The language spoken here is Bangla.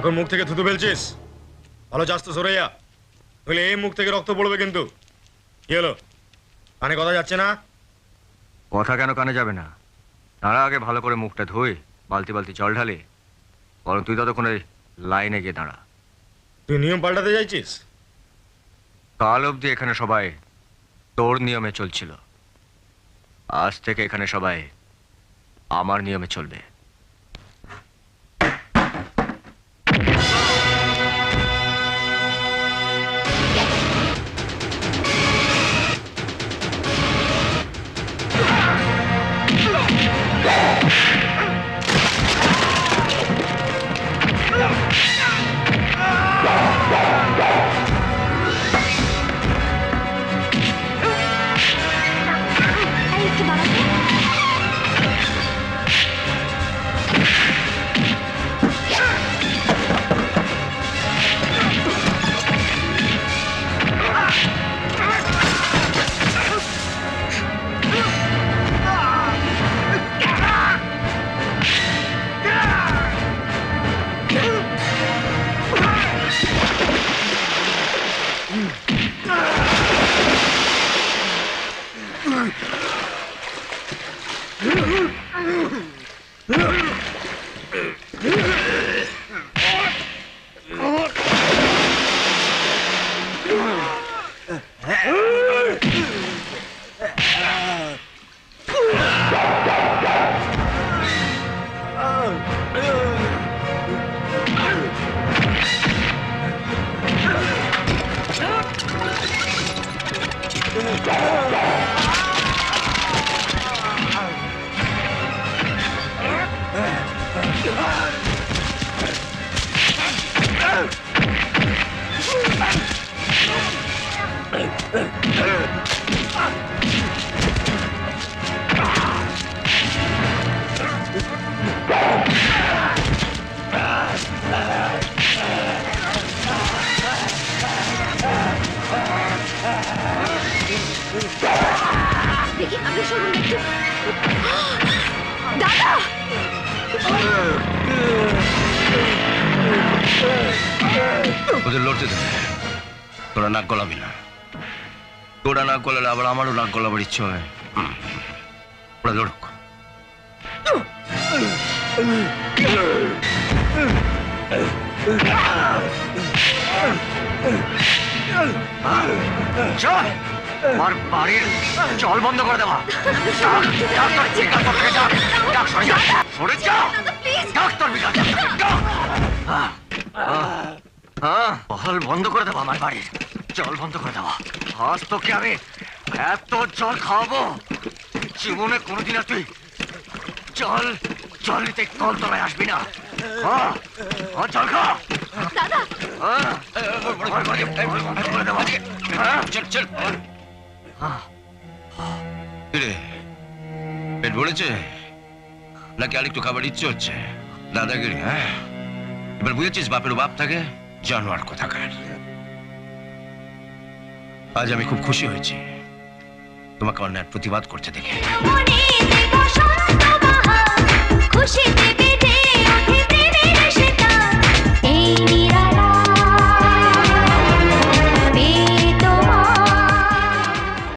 এখন মুখ থেকে থুতু ফেলছিস? ভালো চাস তো সরাইয়া, তাহলে এই মুখ থেকে রক্ত পড়বে কিন্তু। কি হলো, কানে কথা যাচ্ছে না? কথা কেন কানে যাবে না? তারা আগে ভালো করে মুখটা ধুই, বালতি বালতি জল ঢালি, বরং তুই ততক্ষণে লাইনে গিয়ে দাঁড়া। তুই নিয়ম পাল্টাতে চাইছিস? কাল অবধি এখানে সবাই তোর নিয়মে চলছিল, আজ থেকে এখানে সবাই আমার নিয়মে চলবে। ওদের লড়তে দে, তোরা নাক গলাবি না। তোরা নাক গলালে আবার আমারও নাক গলাবার ইচ্ছে হয়। ওরা লড়ুক। আমার বাড়ির জল বন্ধ করে দেওয়া। বল বন্ধ করে দেবো, আমার বাড়ির জল বন্ধ করে দেওয়া। আজ তোকে আমি এত জল খাওয়াবো, জীবনে কোনোদিন আর তুই জল জল নিতে কলতলায় আসবি না। জল খা পেট ভরেছে নাকি আরেকটু খাবার ইচ্ছে হচ্ছে? দাদাগিরি, হ্যাঁ? এবার বুঝেছিস বাপের বাপ থাকে জানোয়ার কোথাকার। আজ আমি খুব খুশি হয়েছি তোমাকে অন্যায় প্রতিবাদ করতে দেখে। খুশি